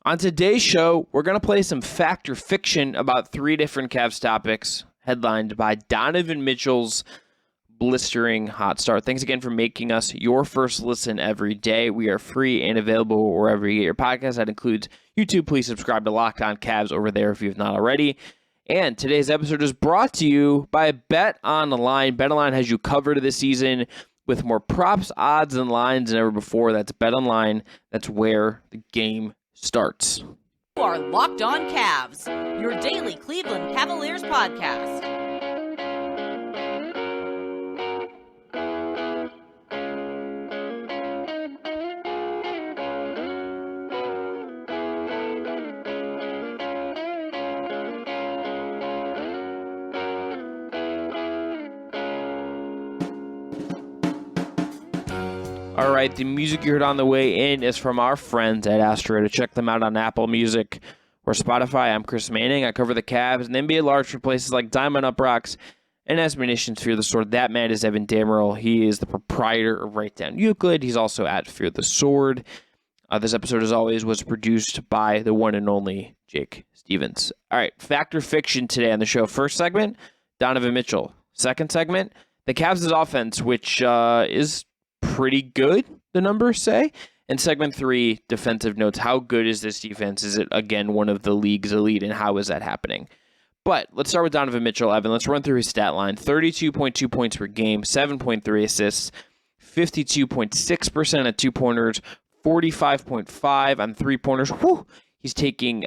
On today's show, we're going to play some fact or fiction about 3 different Cavs topics, headlined by Donovan Mitchell's blistering hot start. Thanks again for making us your first listen every day. We are free and available wherever you get your podcast. That includes YouTube. Please subscribe to Locked On Cavs over there if you've not already. And today's episode is brought to you by BetOnline. BetOnline has you covered this season with more props, odds, and lines than ever before. That's BetOnline. That's where the game starts. You are Locked On Cavs, your daily Cleveland Cavaliers podcast. All right, the music you heard on the way in is from our friends at Astro. To check them out on Apple Music or Spotify, I'm Chris Manning. I cover the Cavs and NBA large for places like Diamond UPROXX and Munitions Fear the Sword. That man is Evan Dammarell. He is the proprietor of Down Euclid. He's also at Fear the Sword. This episode, as always, was produced by the one and only Jake Stevens. All right, fact or fiction today on the show. First segment, Donovan Mitchell. Second segment, the Cavs' offense, which is pretty good, the numbers say. And segment 3, defensive notes. How good is this defense? Is it, again, one of the league's elite, and how is that happening? But let's start with Donovan Mitchell, Evan. Let's run through his stat line. 32.2 points per game, 7.3 assists, 52.6% at two-pointers, 45.5 on three-pointers. Whew! He's shooting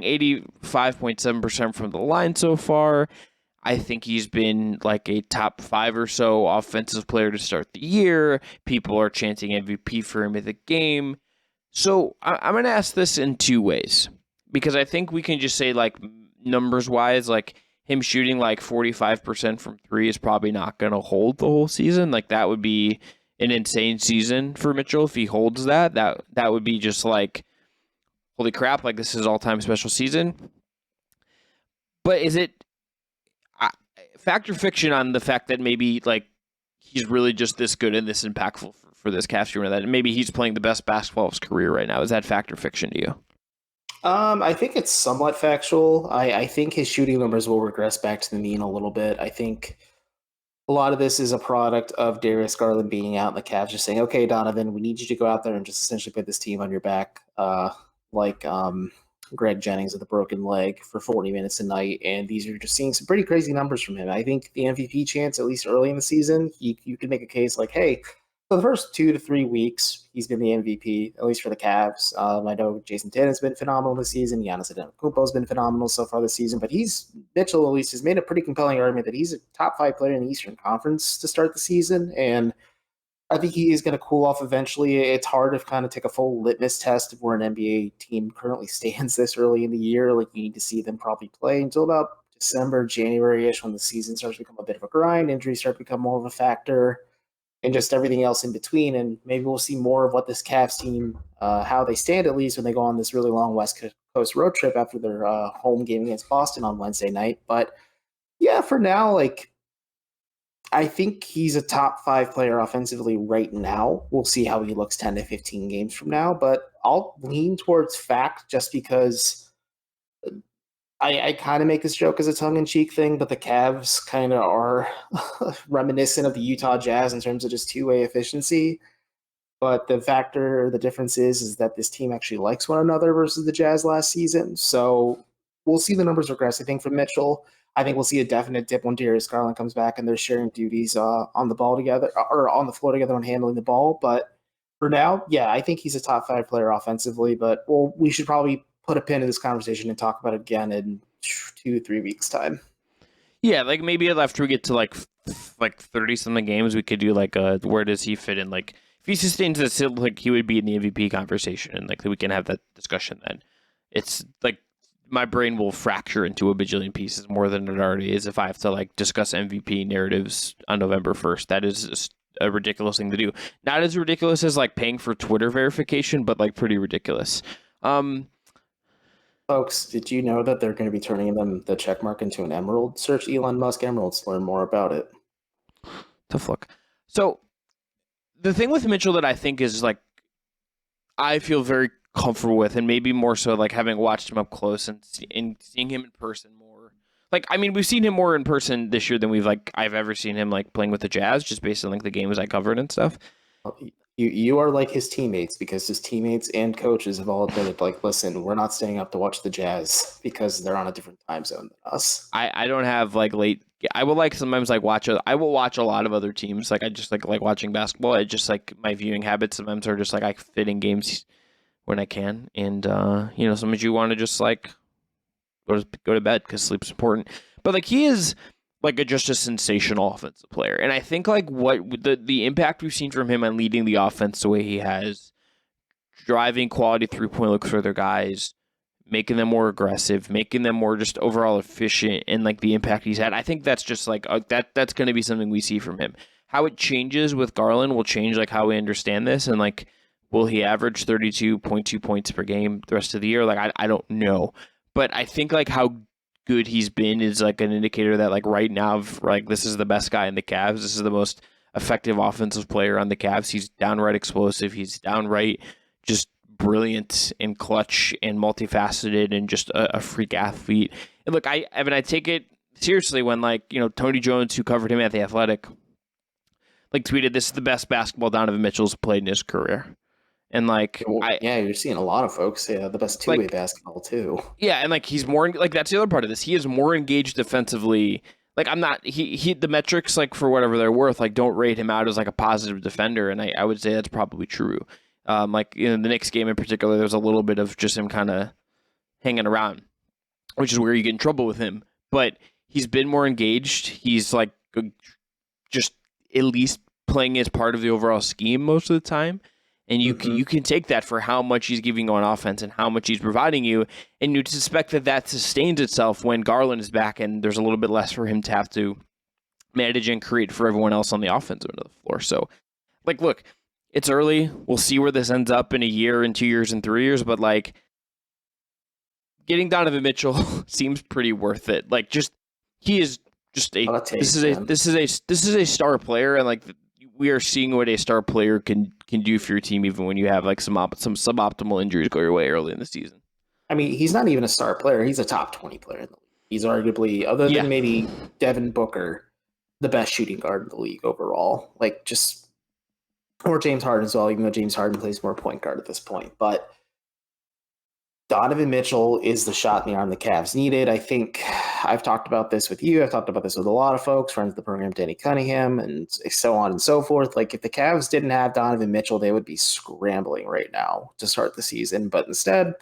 85.7% from the line so far. I think he's been like a top 5 or so offensive player to start the year. People are chanting MVP for him in the game. So I'm going to ask this in 2 ways, because I think we can just say, like, numbers-wise, like him shooting like 45% from 3 is probably not going to hold the whole season. Like, that would be an insane season for Mitchell if he holds that. That would be just like, holy crap, like this is all-time special season. But is it fact or fiction on the fact that maybe like he's really just this good and this impactful for this Cavs team, that maybe he's playing the best basketball of his career right now? Is that fact or fiction to you? I think it's somewhat factual. I think his shooting numbers will regress back to the mean a little bit. I think a lot of this is a product of Darius Garland being out and the Cavs just saying, okay, Donovan, we need you to go out there and just essentially put this team on your back, like Greg Jennings with a broken leg for 40 minutes a night. And these are just seeing some pretty crazy numbers from him. I think the MVP chance, at least early in the season, you can make a case like, hey, for the first 2 to 3 weeks, he's been the MVP, at least for the Cavs. I know Jason Tatum has been phenomenal this season. Giannis Antetokounmpo has been phenomenal so far this season. But Mitchell, at least, has made a pretty compelling argument that he's a top 5 player in the Eastern Conference to start the season. And I think he is going to cool off eventually. It's hard to kind of take a full litmus test of where an NBA team currently stands this early in the year. Like, you need to see them probably play until about December, January-ish, when the season starts to become a bit of a grind. Injuries start to become more of a factor, and just everything else in between. And maybe we'll see more of what this Cavs team, how they stand at least when they go on this really long West Coast road trip after their home game against Boston on Wednesday night. But yeah, for now, like, I think he's a top 5 player offensively right now. We'll see how he looks 10 to 15 games from now, but I'll lean towards fact just because I kind of make this joke as a tongue-in-cheek thing, but the Cavs kind of are reminiscent of the Utah Jazz in terms of just two-way efficiency. But the difference is that this team actually likes one another versus the Jazz last season. So we'll see the numbers regress, I think, for Mitchell. I think we'll see a definite dip when Darius Garland comes back and they're sharing duties on the ball together, or on the floor together when handling the ball. But for now, yeah, I think he's a top 5 player offensively. But we should probably put a pin in this conversation and talk about it again in 2-3 weeks' time. Yeah, like maybe after we get to like 30-something games, we could do like where does he fit in? Like, if he sustains this, like he would be in the MVP conversation, and like we can have that discussion then. It's like my brain will fracture into a bajillion pieces more than it already is if I have to like discuss MVP narratives on November 1st. That is just a ridiculous thing to do. Not as ridiculous as like paying for Twitter verification, but like pretty ridiculous. Folks, did you know that they're going to be turning the check mark into an emerald? Search Elon Musk emeralds to learn more about it. Tough look. So the thing with Mitchell that I think is like, I feel very comfortable with, and maybe more so like having watched him up close and seeing him in person more. Like, I mean, we've seen him more in person this year than I've ever seen him like playing with the Jazz, just based on like the games I covered and stuff. You are like his teammates, because his teammates and coaches have all admitted, like, listen, we're not staying up to watch the Jazz because they're on a different time zone than us. I don't have like late. I will like sometimes like I will watch a lot of other teams. Like I just like watching basketball. It just like my viewing habits sometimes are just like I fit in games when I can, and sometimes you want to just like go to bed because sleep's important. But like he is like just a sensational offensive player, and I think like what the impact we've seen from him on leading the offense the way he has, driving quality 3-point looks for their guys, making them more aggressive, making them more just overall efficient, and like the impact he's had. I think that's just like that's going to be something we see from him. How it changes with Garland will change like how we understand this, and like will he average 32.2 points per game the rest of the year? Like I don't know, but I think like how good he's been is like an indicator that like right now, like this is the best guy in the Cavs. This is the most effective offensive player on the Cavs. He's downright explosive. He's downright just brilliant and clutch and multifaceted and just a freak athlete. And look, I take it seriously when Tony Jones, who covered him at The Athletic, like tweeted, "This is the best basketball Donovan Mitchell's played in his career." And you're seeing a lot of folks say the best two-way basketball too. Yeah, and like he's more like that's the other part of this. He is more engaged defensively. Like I'm not he the metrics like for whatever they're worth like don't rate him out as like a positive defender, and I would say that's probably true. Like in the Knicks game in particular, there's a little bit of just him kind of hanging around, which is where you get in trouble with him. But he's been more engaged. He's like just at least playing as part of the overall scheme most of the time. And you can take that for how much he's giving you on offense and how much he's providing you, and you'd suspect that sustains itself when Garland is back and there's a little bit less for him to have to manage and create for everyone else on the offensive end of the floor. So, like, look, it's early. We'll see where this ends up in a year, in 2 years, in 3 years. But like, getting Donovan Mitchell seems pretty worth it. Like, he is just this is a star player, and like we are seeing what a star player can do for your team, even when you have like some suboptimal injuries go your way early in the season. I mean, he's not even a star player. He's a top 20 player in the league. He's arguably, other than maybe Devin Booker, the best shooting guard in the league overall. Like or James Harden as well, even though James Harden plays more point guard at this point. But Donovan Mitchell is the shot in the arm the Cavs needed. I think I've talked about this with you. I've talked about this with a lot of folks, friends of the program, Danny Cunningham, and so on and so forth. Like, if the Cavs didn't have Donovan Mitchell, they would be scrambling right now to start the season. But instead,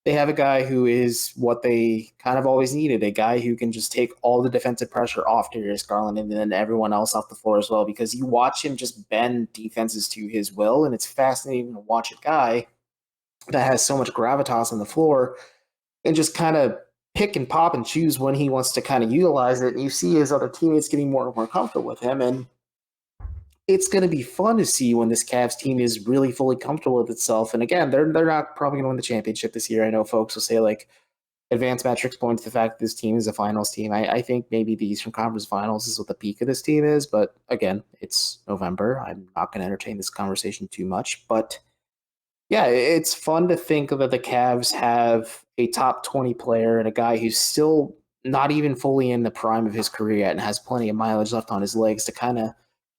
they have a guy who is what they kind of always needed, a guy who can just take all the defensive pressure off Darius Garland and then everyone else off the floor as well, because you watch him just bend defenses to his will, and it's fascinating to watch a guy that has so much gravitas on the floor and just kind of pick and pop and choose when he wants to kind of utilize it. And you see his other teammates getting more and more comfortable with him. And it's going to be fun to see when this Cavs team is really fully comfortable with itself. And again, they're not probably going to win the championship this year. I know folks will say like advanced metrics point to the fact that this team is a finals team. I think maybe the Eastern Conference Finals is what the peak of this team is. But again, it's November. I'm not going to entertain this conversation too much. But yeah, it's fun to think that the Cavs have a top 20 player and a guy who's still not even fully in the prime of his career yet and has plenty of mileage left on his legs to kind of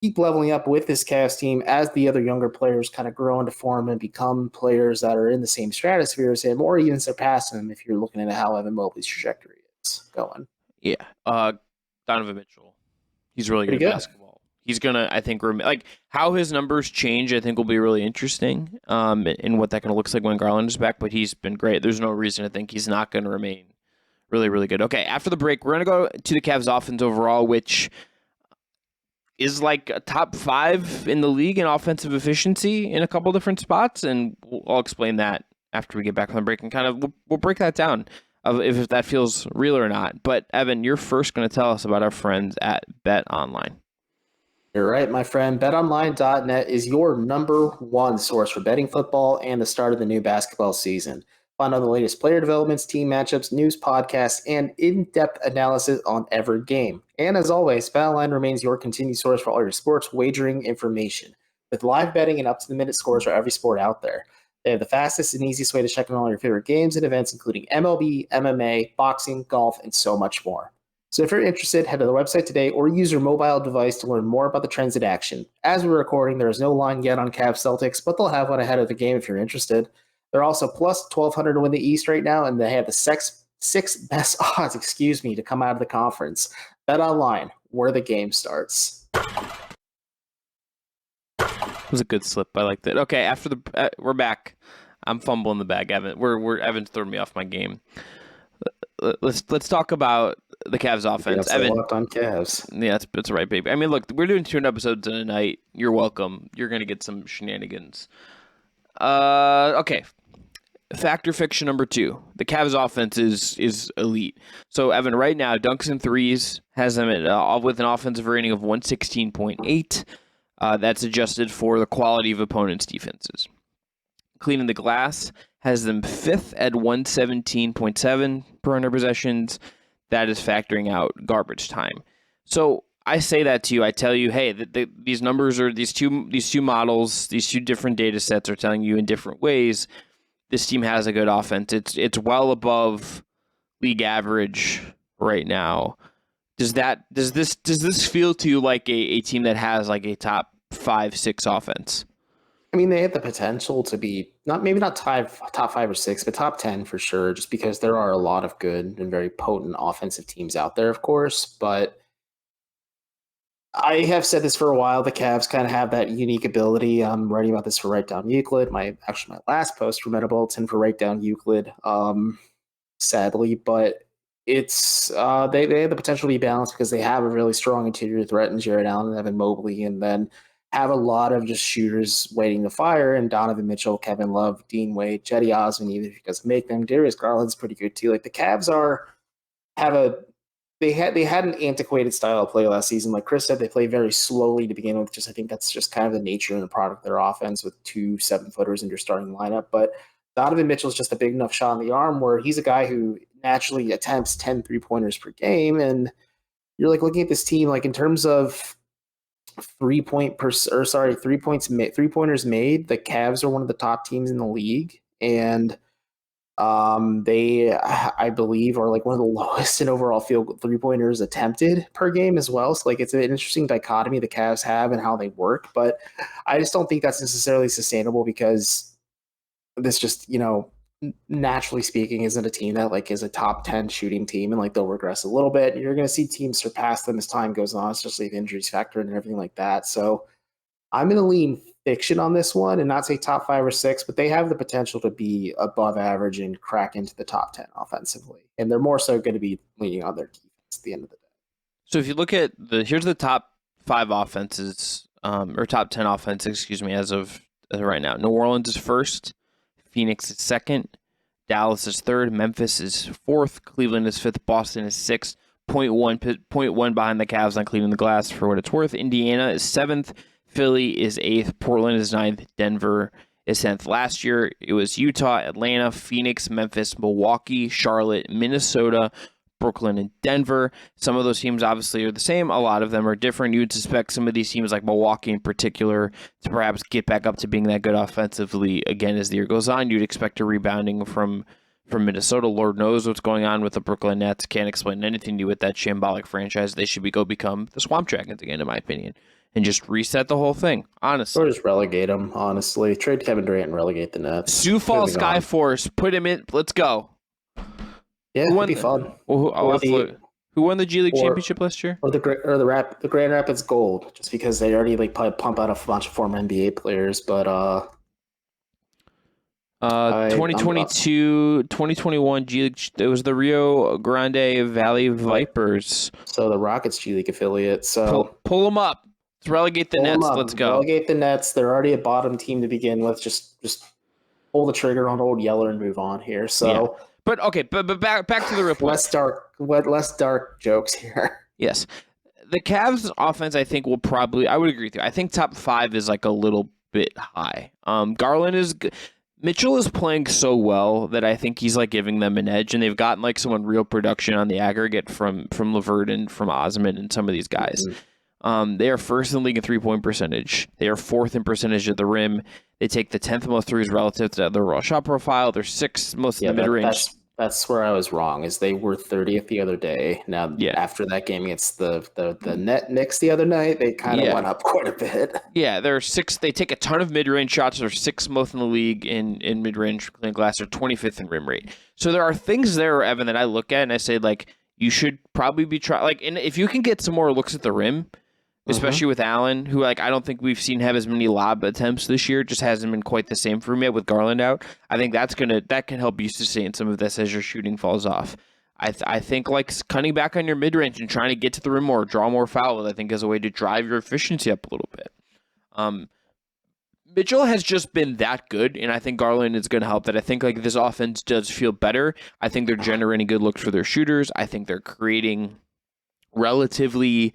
keep leveling up with this Cavs team as the other younger players kind of grow into form and become players that are in the same stratosphere as him, or even surpass him if you're looking at how Evan Mobley's trajectory is going. Yeah. Donovan Mitchell. He's really good at basketball. He's gonna, I think, like how his numbers change. I think will be really interesting, in what that kind of looks like when Garland is back. But he's been great. There's no reason to think he's not going to remain really, really good. Okay, after the break, we're gonna go to the Cavs offense overall, which is like a top 5 in the league in offensive efficiency in a couple different spots, and I'll explain that after we get back from the break, and kind of we'll break that down of if that feels real or not. But Evan, you're first going to tell us about our friends at BetOnline. You're right, my friend. BetOnline.net is your number one source for betting football and the start of the new basketball season. Find all the latest player developments, team matchups, news, podcasts, and in-depth analysis on every game. And as always, BetOnline remains your continued source for all your sports wagering information, with live betting and up-to-the-minute scores for every sport out there. They have the fastest and easiest way to check in all your favorite games and events, including MLB, MMA, boxing, golf, and so much more. So if you're interested, head to the website today or use your mobile device to learn more about the trends in action. As we're recording, there is no line yet on Cavs Celtics, but they'll have one ahead of the game if you're interested. They're also plus 1,200 to win the East right now, and they have the six best odds, to come out of the conference. BetOnline, where the game starts. It was a good slip. I liked it. Okay, after we're back. I'm fumbling the bag, Evan. Evan's throwing me off my game. Let's talk about the Cavs offense. Evan, locked on Cavs. Yeah, that's right, baby. I mean, look, we're doing 2 episodes in a night. You're welcome. You're gonna get some shenanigans. Okay. Factor fiction number 2. The Cavs offense is elite. So Evan, right now, dunks and threes has them with an offensive rating of 116.8. That's adjusted for the quality of opponents' defenses. Cleaning the glass has them 5th at 117.7 per 100 possessions. That is factoring out garbage time. So I say that to you. I tell you, hey, these numbers are these two models, these 2 different data sets are telling you in different ways. This team has a good offense. It's well above league average right now. Does this feel to you like a team that has like a top 5-6 offense? I mean, they have the potential to be maybe not top 5 or 6, but top 10 for sure, just because there are a lot of good and very potent offensive teams out there, of course. But I have said this for a while. The Cavs kind of have that unique ability. I'm writing about this for Down Euclid. My last post for Meta Bulletin for Down Euclid, sadly, but it's they have the potential to be balanced because they have a really strong interior threat in Jared Allen and Evan Mobley, and then have a lot of just shooters waiting to fire, and Donovan Mitchell, Kevin Love, Dean Wade, Jetty Osman, even if he doesn't make them. Darius Garland's pretty good too. Like the Cavs they had an antiquated style of play last season. Like Chris said, they play very slowly to begin with. I think that's just kind of the nature and the product of their offense with 2 7-footers in your starting lineup. But Donovan Mitchell's just a big enough shot in the arm where he's a guy who naturally attempts 10 3-pointers per game, and you're like looking at this team like in terms of 3-pointers made. The Cavs are one of the top teams in the league, and they, I believe, are like one of the lowest in overall field 3-pointers attempted per game as well. So like it's an interesting dichotomy the Cavs have and how they work, but I just don't think that's necessarily sustainable because this just, naturally speaking, isn't a team that like is a top 10 shooting team, and like they'll regress a little bit. You're going to see teams surpass them as time goes on, especially if injuries factor in and everything like that. So I'm going to lean fiction on this one and not say top 5 or 6, but they have the potential to be above average and crack into the top 10 offensively. And they're more so going to be leaning on their defense at the end of the day. So if you look at here's the top 5 offenses, or top 10 offense, as of right now. New Orleans is 1st. Phoenix is 2nd, Dallas is 3rd, Memphis is 4th, Cleveland is 5th, Boston is 6th, 0.1 behind the Cavs on cleaning the glass for what it's worth. Indiana is 7th, Philly is 8th, Portland is 9th, Denver is 10th. Last year, it was Utah, Atlanta, Phoenix, Memphis, Milwaukee, Charlotte, Minnesota, Brooklyn, and Denver. Some of those teams obviously are the same. A lot of them are different. You would suspect some of these teams, like Milwaukee in particular, to perhaps get back up to being that good offensively again as the year goes on. You'd expect a rebounding from Minnesota. Lord knows what's going on with the Brooklyn Nets. Can't explain anything to you with that shambolic franchise. They should become the Swamp Dragons again, in my opinion, and just reset the whole thing, honestly. Or just relegate them, honestly. Trade Kevin Durant and relegate the Nets. Sioux Falls Skyforce, put him in. Let's go. Yeah, it'd be fun. Who won the G League championship last year? Or the Grand Rapids Gold, just because they already probably pump out a bunch of former NBA players. But 2022, 2021 G League. It was the Rio Grande Valley Vipers. So the Rockets G League affiliate. So pull them up. Let's relegate the Nets. Let's go. Relegate the Nets. They're already a bottom team to begin with. Just pull the trigger on old Yeller and move on here. So. Yeah. But okay, but back to the report. Less dark jokes here. Yes, the Cavs offense, I think, I would agree with you. I think top 5 is like a little bit high. Garland is good. Mitchell is playing so well that I think he's like giving them an edge, and they've gotten like some real production on the aggregate from LeVert and from Osman and some of these guys. They are first in the league in 3-point percentage. They are fourth in percentage at the rim. They take the 10th most threes relative to their overall shot profile. They're sixth most in the mid-range. That's where I was wrong. Is they were 30th the other day. Now, after that game against the net Knicks the other night, they kind of went up quite a bit. Yeah, they're sixth. They take a ton of mid-range shots. They're sixth most in the league in mid-range glass. They're 25th in rim rate. So there are things there, Evan, that I look at and I say, like, you should probably be trying. Like, and if you can get some more looks at the rim, especially with Allen, who, like, I don't think we've seen have as many lob attempts this year. Just hasn't been quite the same for him yet with Garland out. I think that can help you sustain some of this as your shooting falls off. I think, like, cutting back on your mid-range and trying to get to the rim more, draw more fouls, I think is a way to drive your efficiency up a little bit. Mitchell has just been that good, and I think Garland is going to help that. I think, like, this offense does feel better. I think they're generating good looks for their shooters. I think they're creating relatively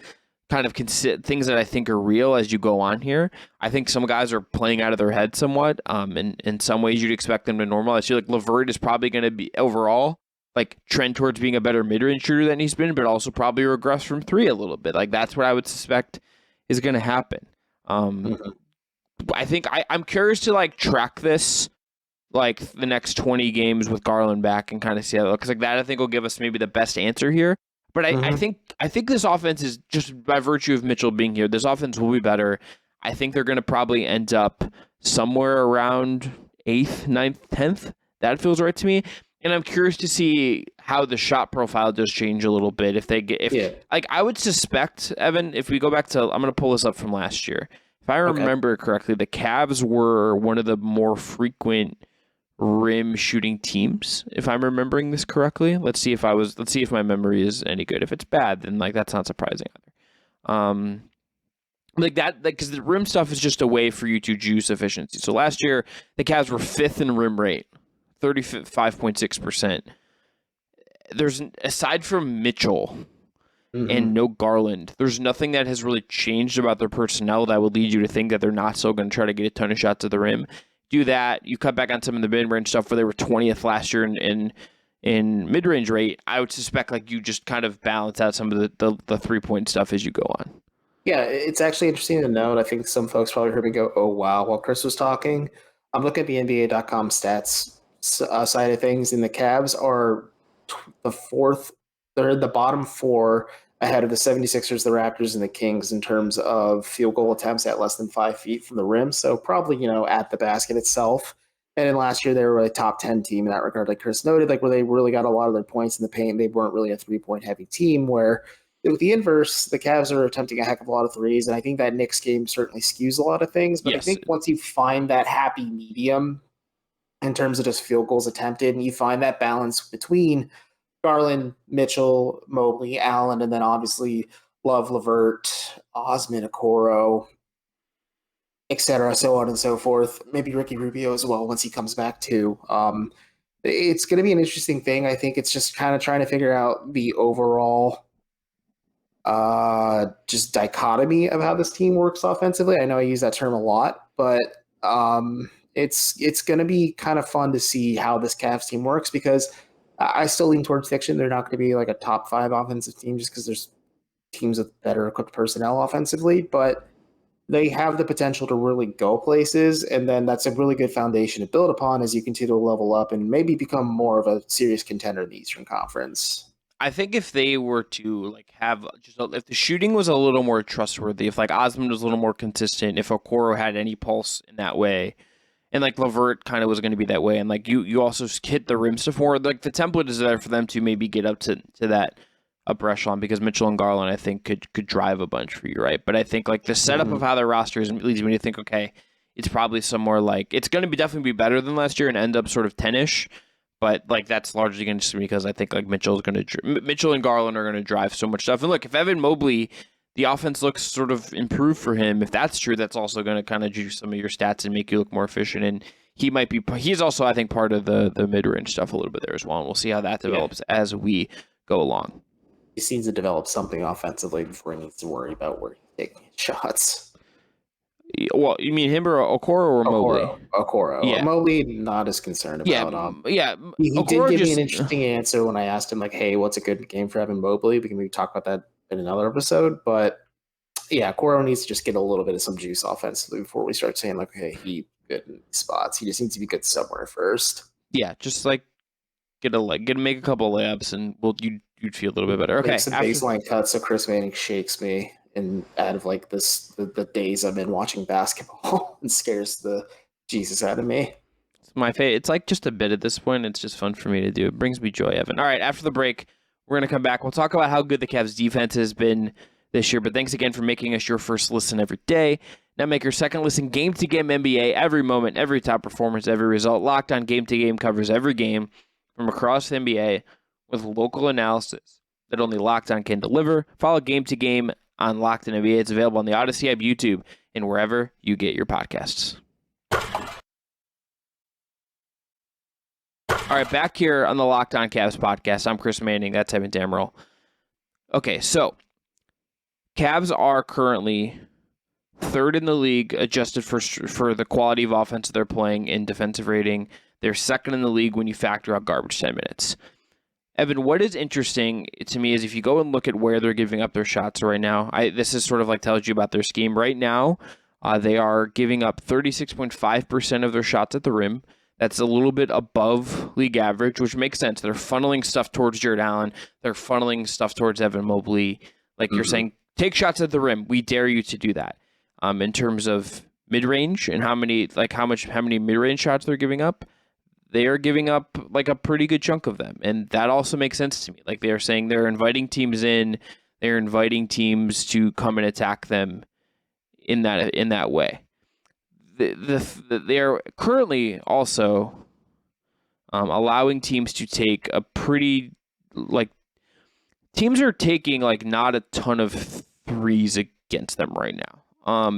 kind of things that I think are real as you go on here. I think some guys are playing out of their head somewhat. And in some ways you'd expect them to normalize. I feel like LeVert is probably going to be overall like trend towards being a better mid-range shooter than he's been, but also probably regress from three a little bit. Like that's what I would suspect is going to happen. I think I'm curious to like track this like the next 20 games with Garland back and kind of see how it looks. Like that I think will give us maybe the best answer here. But I think this offense is just by virtue of Mitchell being here, this offense will be better. I think they're going to probably end up somewhere around 8th, 9th, 10th. That feels right to me. And I'm curious to see how the shot profile does change a little bit. Like I would suspect, Evan, if we go back to, I'm going to pull this up from last year. If I remember correctly, the Cavs were one of the more frequent rim shooting teams, if I'm remembering this correctly. Let's see if my memory is any good. If it's bad, then like that's not surprising either. Like that, because the rim stuff is just a way for you to juice efficiency. So last year, the Cavs were 5th in rim rate, 35.6%. There's aside from Mitchell and no Garland, there's nothing that has really changed about their personnel that would lead you to think that they're not still going to try to get a ton of shots at the rim. Do that, you cut back on some of the mid-range stuff where they were 20th last year in mid-range rate. I would suspect like you just kind of balance out some of the 3-point stuff as you go on. Yeah, it's actually interesting to note. I think some folks probably heard me go, oh, wow, while Chris was talking. I'm looking at the NBA.com stats side of things, and the Cavs are the fourth. They're the bottom four ahead of the 76ers, the Raptors, and the Kings in terms of field goal attempts at less than 5 feet from the rim. So probably, at the basket itself. And then last year they were a top 10 team in that regard, like Chris noted, like where they really got a lot of their points in the paint. They weren't really a 3-point heavy team, where with the inverse, the Cavs are attempting a heck of a lot of threes. And I think that Knicks game certainly skews a lot of things. But yes. I think once you find that happy medium in terms of just field goals attempted, and you find that balance between Garland, Mitchell, Mobley, Allen, and then obviously Love, LeVert, Osman, Okoro, etc., so on and so forth. Maybe Ricky Rubio as well once he comes back too. It's going to be an interesting thing. I think it's just kind of trying to figure out the overall just dichotomy of how this team works offensively. I know I use that term a lot, but it's going to be kind of fun to see how this Cavs team works, because I still lean towards fiction. They're not going to be like a top 5 offensive team just because there's teams with better equipped personnel offensively, but they have the potential to really go places. And then that's a really good foundation to build upon as you continue to level up and maybe become more of a serious contender in the Eastern Conference. I think if they were to like have if the shooting was a little more trustworthy, if like Osman was a little more consistent, if Okoro had any pulse in that way, and like LeVert kind of was going to be that way, and like you also hit the rim stuff more. Like the template is there for them to maybe get up to that upper echelon, because Mitchell and Garland I think could drive a bunch for you, right? But I think like the setup of how their roster is leads me to think, okay, it's probably somewhere like it's going to definitely be better than last year and end up sort of 10-ish. But like that's largely going to be because I think like Mitchell and Garland are going to drive so much stuff. And look, if Evan Mobley, the offense looks sort of improved for him, if that's true, that's also going to kind of juice some of your stats and make you look more efficient. And he's also, I think, part of the mid-range stuff a little bit there as well. And we'll see how that develops as we go along. He seems to develop something offensively before he needs to worry about where he's taking shots. Well, you mean him or Okoro or Mobley? Okoro. Yeah. Mobley, not as concerned about. Yeah. He did give me an interesting answer when I asked him, like, hey, what's a good game for Evan Mobley? We can maybe talk about that in another episode. But yeah, Coro needs to just get a little bit of some juice offensively before we start saying like, okay, he good in these spots. He just needs to be good somewhere first. Yeah, just like make a couple layups, and you'd feel a little bit better. Okay, Make some baseline cuts so Chris Manning shakes me and out of like the days I've been watching basketball and scares the Jesus out of me. It's my favorite. It's like just a bit at this point. It's just fun for me to do. It brings me joy, Evan. All right, after the break, we're going to come back. We'll talk about how good the Cavs defense has been this year, but thanks again for making us your first listen every day. Now make your second listen game-to-game NBA every moment, every top performance, every result. Locked On Game-to-Game covers every game from across the NBA with local analysis that only Locked On can deliver. Follow Game-to-Game on Locked On NBA. It's available on the Odyssey app, YouTube, and wherever you get your podcasts. All right, back here on the Locked On Cavs podcast. I'm Chris Manning. That's Evan Dammarell. Okay, so Cavs are currently third in the league adjusted for the quality of offense they're playing in defensive rating. They're second in the league when you factor out garbage 10 minutes. Evan, what is interesting to me is if you go and look at where they're giving up their shots right now, this is sort of like tells you about their scheme. Right now, they are giving up 36.5% of their shots at the rim. That's a little bit above league average, which makes sense. They're funneling stuff towards Jared Allen. They're funneling stuff towards Evan Mobley. Like you're saying, take shots at the rim. We dare you to do that. In terms of mid-range and how many mid-range shots they're giving up, they are giving up like a pretty good chunk of them. And that also makes sense to me. Like they are saying they're inviting teams in, they're inviting teams to come and attack them in that way. They are currently also allowing teams to take a pretty teams are taking like not a ton of threes against them right now.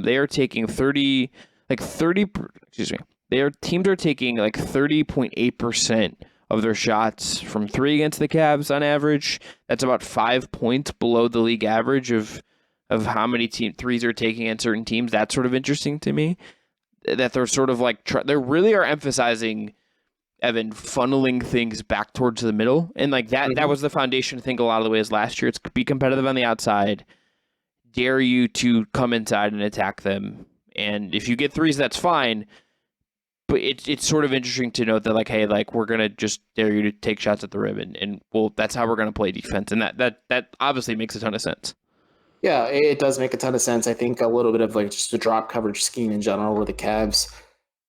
They are taking teams are taking like 30.8% of their shots from three against the Cavs on average. That's about 5 points below the league average of how many threes are taking in certain teams. That's sort of interesting to me. That they're sort of like they really are emphasizing, Evan, funneling things back towards the middle, and like that that was the foundation. I think a lot of the ways last year, it's be competitive on the outside, dare you to come inside and attack them, and if you get threes, that's fine. But it's sort of interesting to note that like, hey, like we're gonna just dare you to take shots at the rim, and well, that's how we're gonna play defense, and that obviously makes a ton of sense. Yeah, it does make a ton of sense. I think a little bit of like just a drop coverage scheme in general where the Cavs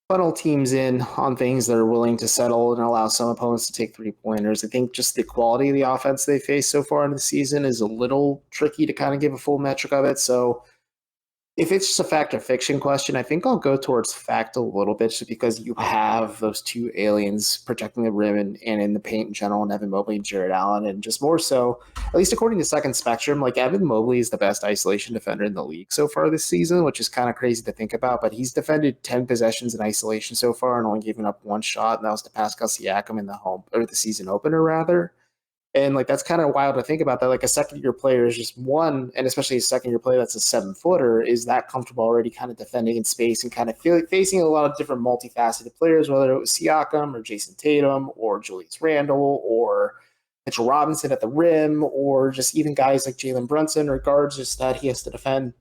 funnel teams in on things that are willing to settle and allow some opponents to take three-pointers. I think just the quality of the offense they faced so far in the season is a little tricky to kind of give a full metric of it. So if it's just a fact or fiction question, I think I'll go towards fact a little bit just because you have those two aliens protecting the rim and in the paint in general, and Evan Mobley and Jared Allen. And just more so, at least according to Second Spectrum, like Evan Mobley is the best isolation defender in the league so far this season, which is kind of crazy to think about. But he's defended 10 possessions in isolation so far and only given up one shot, and that was to Pascal Siakam in the season opener, rather. And like that's kind of wild to think about that. Like a second-year player is just one, and especially a second-year player that's a 7-footer, is that comfortable already kind of defending in space and kind of facing a lot of different multifaceted players, whether it was Siakam or Jason Tatum or Julius Randle or Mitchell Robinson at the rim, or just even guys like Jalen Brunson or guards just that he has to defend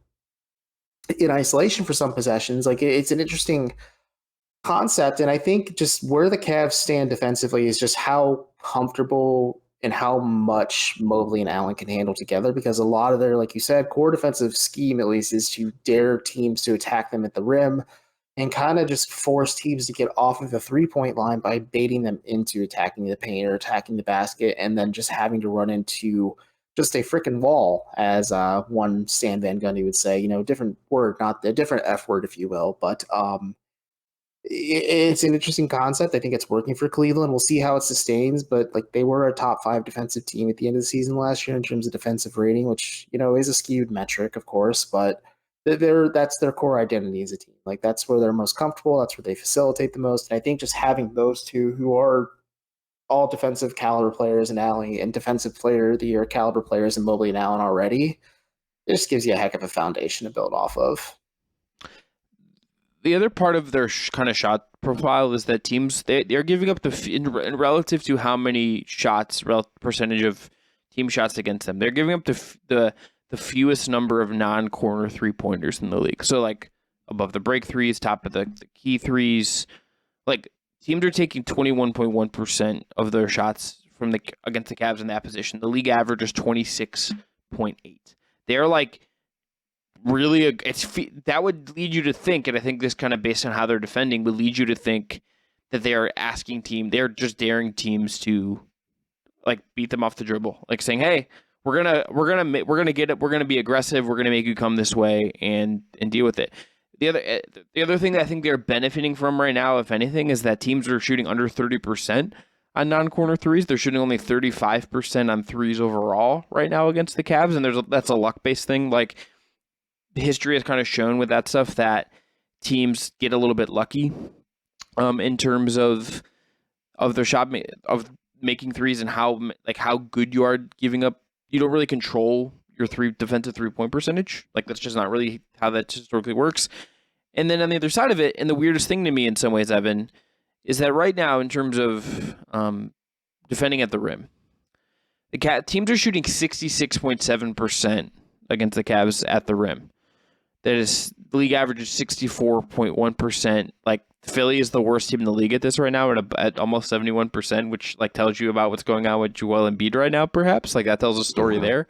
in isolation for some possessions. Like it's an interesting concept, and I think just where the Cavs stand defensively is just how comfortable and how much Mobley and Allen can handle together, because a lot of their, like you said, core defensive scheme at least is to dare teams to attack them at the rim and kind of just force teams to get off of the three-point line by baiting them into attacking the paint or attacking the basket and then just having to run into just a freaking wall, as one Stan Van Gundy would say, different word, not a different F word, if you will, but it's an interesting concept. I think it's working for Cleveland. We'll see how it sustains, but like they were a top 5 defensive team at the end of the season last year in terms of defensive rating, which, is a skewed metric, of course, but that's their core identity as a team. Like that's where they're most comfortable. That's where they facilitate the most. And I think just having those two who are all defensive caliber players in Allen and defensive player of the year caliber players in Mobley and Allen already, it just gives you a heck of a foundation to build off of. The other part of their kind of shot profile is that teams they're giving up in relative to how many shots percentage of team shots against them. They're giving up the the fewest number of non-corner three-pointers in the league. So, like, above the break threes, top of the key threes. Like, teams are taking 21.1% of their shots against the Cavs in that position. The league average is 26.8. They're, like, really that would lead you to think, and I think this kind of based on how they're defending would lead you to think that they're just daring teams to like beat them off the dribble, like saying, "Hey, we're gonna be aggressive. We're gonna make you come this way and deal with it." The other thing that I think they're benefiting from right now, if anything, is that teams are shooting under 30% on non-corner threes. They're shooting only 35% on threes overall right now against the Cavs, and that's a luck-based thing. Like, history has kind of shown with that stuff that teams get a little bit lucky in terms of their shot of making threes and how good you are giving up. You don't really control your defensive 3-point percentage. Like, that's just not really how that historically works. And then on the other side of it, and the weirdest thing to me in some ways, Evan, is that right now in terms of defending at the rim, the teams are shooting 66.7% against the Cavs at the rim. That is, the league average is 64.1%. Like, Philly is the worst team in the league at this right now at almost 71%, which like tells you about what's going on with Joel Embiid right now, perhaps. Like, that tells a story there.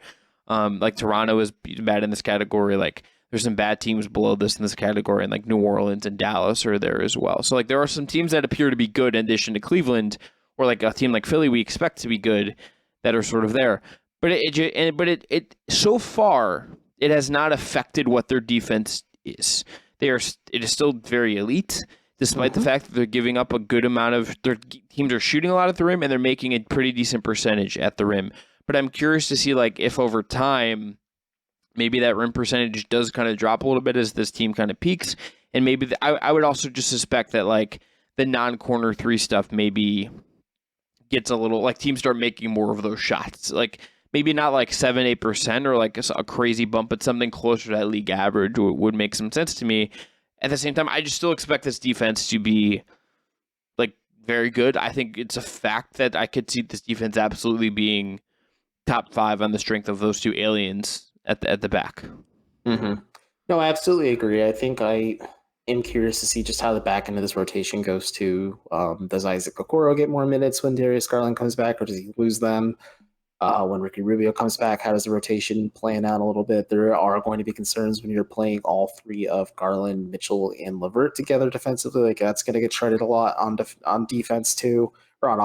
Like, Toronto is bad in this category. Like, there's some bad teams below this in this category, and like New Orleans and Dallas are there as well. So like, there are some teams that appear to be good in addition to Cleveland, or like a team like Philly we expect to be good that are sort of there. But it so far, it has not affected what their defense is. It is still very elite, despite the fact that they're giving up a good amount of their teams are shooting a lot at the rim and they're making a pretty decent percentage at the rim. But I'm curious to see like if over time maybe that rim percentage does kind of drop a little bit as this team kind of peaks, and maybe I would also just suspect that like the non-corner three stuff maybe gets a little like teams start making more of those shots, like. Maybe not like 7-8% or like a crazy bump, but something closer to that league average would make some sense to me. At the same time, I just still expect this defense to be like very good. I think it's a fact that I could see this defense absolutely being top 5 on the strength of those two aliens at the back. Mm-hmm. No, I absolutely agree. I think I am curious to see just how the back end of this rotation goes too. Does Isaac Okoro get more minutes when Darius Garland comes back, or does he lose them? When Ricky Rubio comes back, how does the rotation plan out a little bit? There are going to be concerns when you're playing all three of Garland, Mitchell, and LeVert together defensively. Like, that's going to get shredded a lot on defense too, or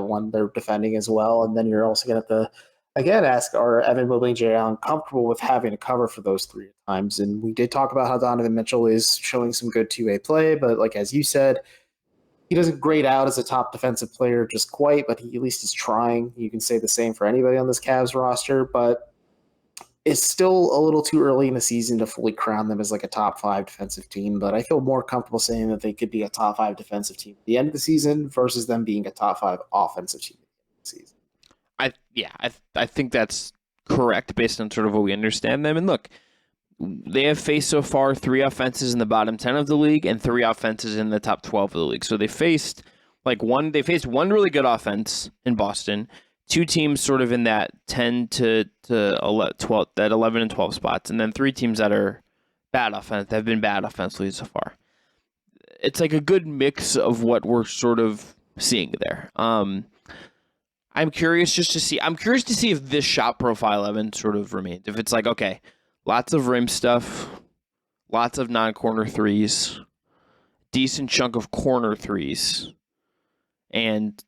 when they're defending as well. And then you're also going to have to again ask, are Evan Mobley and Jay Allen comfortable with having to cover for those three at times? And we did talk about how Donovan Mitchell is showing some good two-way play, but like as you said, he doesn't grade out as a top defensive player just quite, but he at least is trying. You can say the same for anybody on this Cavs roster, but it's still a little too early in the season to fully crown them as like a top 5 defensive team. But I feel more comfortable saying that they could be a top 5 defensive team at the end of the season versus them being a top 5 offensive team at the end of the season. I think that's correct based on sort of what we understand them. And look, they have faced so far 3 offenses in the bottom 10 of the league and 3 offenses in the top 12 of the league. So they faced one really good offense in Boston, 2 teams sort of in that 10 to 11, 12, that 11 and 12 spots, and then 3 teams that are bad offense. They've been bad offensively so far. It's like a good mix of what we're sort of seeing there. I'm curious to see if this shot profile, Evan, sort of remains. If it's like, okay, lots of rim stuff, lots of non-corner threes, decent chunk of corner threes, and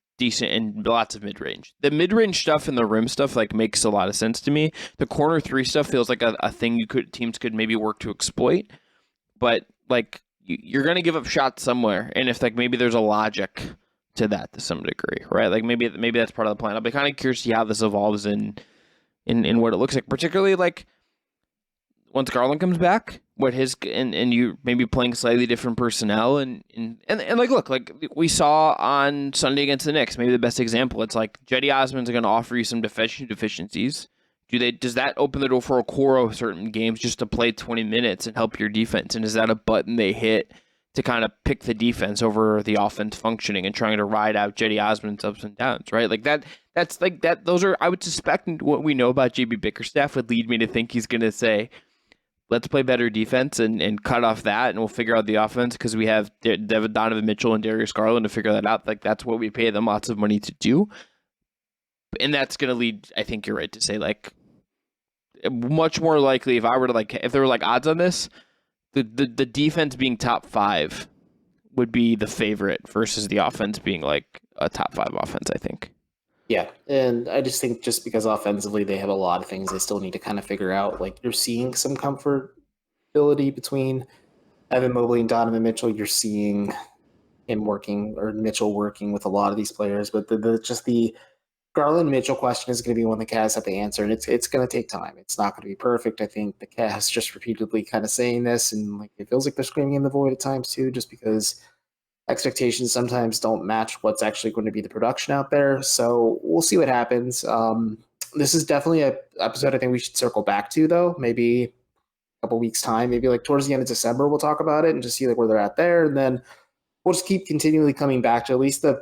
lots of mid-range. The mid-range stuff and the rim stuff like makes a lot of sense to me. The corner 3 stuff feels like a thing teams could maybe work to exploit, but like you're gonna give up shots somewhere, and if like maybe there's a logic to that to some degree, right? Like maybe that's part of the plan. I'll be kind of curious to see how this evolves in what it looks like, particularly like. Once Garland comes back, and you maybe playing slightly different personnel and like look, like we saw on Sunday against the Knicks, maybe the best example. It's like Jetty Osman's going to offer you some deficiencies. Does that open the door for Okoro certain games just to play 20 minutes and help your defense? And is that a button they hit to kind of pick the defense over the offense functioning and trying to ride out Jetty Osmond's ups and downs, right? Like that's like that. Those are, I would suspect, what we know about JB Bickerstaff would lead me to think he's going to say, let's play better defense and cut off that, and we'll figure out the offense because we have Donovan Mitchell and Darius Garland to figure that out. Like, that's what we pay them lots of money to do. And that's going to lead, I think you're right to say, like, much more likely if I were to, like, if there were like odds on this, the defense being top 5 would be the favorite versus the offense being like a top 5 offense, I think. Yeah, and I just think just because offensively they have a lot of things they still need to kind of figure out. Like, you're seeing some comfortability between Evan Mobley and Donovan Mitchell. You're seeing him working, or Mitchell working with a lot of these players, but the Garland Mitchell question is going to be one the Cavs have to answer, and it's going to take time. It's not going to be perfect. I think the Cavs just repeatedly kind of saying this, and like it feels like they're screaming in the void at times too, just because expectations sometimes don't match what's actually going to be the production out there. So we'll see what happens. This is definitely an episode I think we should circle back to, though. Maybe a couple weeks time, maybe like towards the end of December, we'll talk about it and just see like where they're at there, and then we'll just keep continually coming back to at least the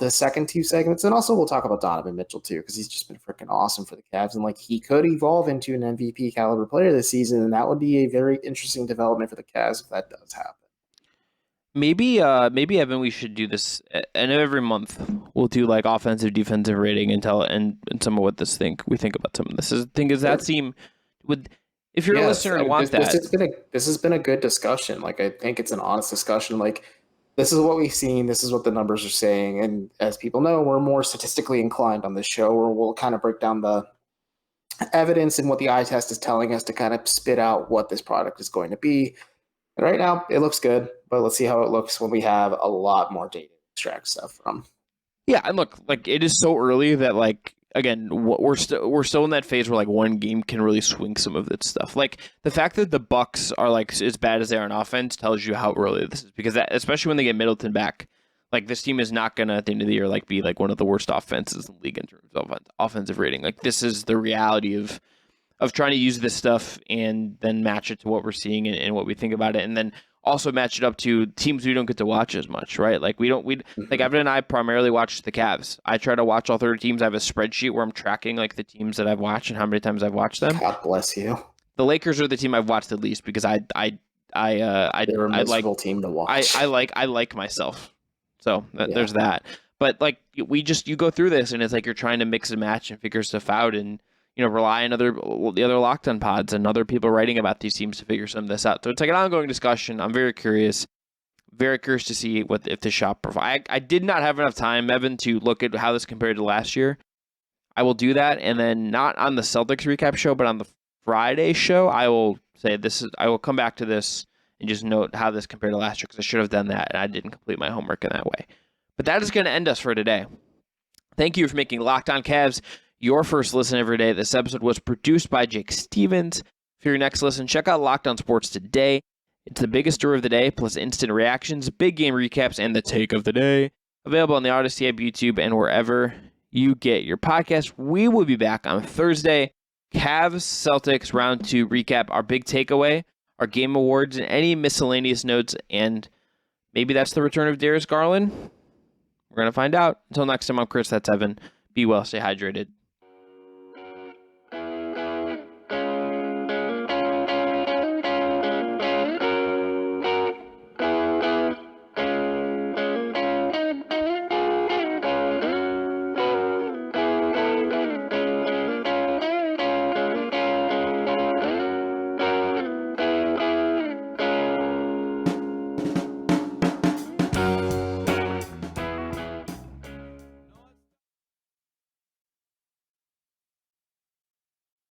second 2 segments, and also we'll talk about Donovan Mitchell too, because he's just been freaking awesome for the Cavs, and like he could evolve into an MVP caliber player this season, and that would be a very interesting development for the Cavs if that does happen. Maybe Evan, we should do this. I know every month we'll do like offensive, defensive rating and some of what we think about some of this. Does that seem would, if you're a listener and want that? This has been a good discussion. Like, I think it's an honest discussion. Like, this is what we've seen. This is what the numbers are saying. And as people know, we're more statistically inclined on this show, where we'll kind of break down the evidence and what the eye test is telling us to kind of spit out what this product is going to be. And right now, it looks good, but let's see how it looks when we have a lot more data to extract stuff from. Yeah, and look, like, it is so early that, like, again, we're still in that phase where like one game can really swing some of this stuff. Like, the fact that the Bucks are like as bad as they are on offense tells you how early this is, because that, especially when they get Middleton back, like, this team is not gonna at the end of the year like be like one of the worst offenses in the league in terms of offensive rating. Like, this is the reality of trying to use this stuff and then match it to what we're seeing and what we think about it, and then also match it up to teams we don't get to watch as much, right? Like, like Evan and I primarily watch the Cavs. I try to watch all 30 teams. I have a spreadsheet where I'm tracking like the teams that I've watched and how many times I've watched them. God bless you. The Lakers are the team I've watched the least because they're a miserable team to watch. I like myself, so there's that. But like, you go through this and it's like you're trying to mix and match and figure stuff out, and rely on the other Locked On pods and other people writing about these teams to figure some of this out. So it's like an ongoing discussion. I'm very curious to see if the shop provide. I did not have enough time, Evan, to look at how this compared to last year. I will do that, and then not on the Celtics recap show, but on the Friday show, I will say I will come back to this and just note how this compared to last year, because I should have done that, and I didn't complete my homework in that way. But that is going to end us for today. Thank you for making Locked On Cavs your first listen every day. This episode was produced by Jake Stevens. For your next listen, check out Locked On Sports Today. It's the biggest story of the day, plus instant reactions, big game recaps, and the take of the day. Available on the Odyssey app, YouTube, and wherever you get your podcast. We will be back on Thursday. Cavs Celtics round 2 recap, our big takeaway, our game awards, and any miscellaneous notes. And maybe that's the return of Darius Garland. We're going to find out. Until next time, I'm Chris. That's Evan. Be well, stay hydrated.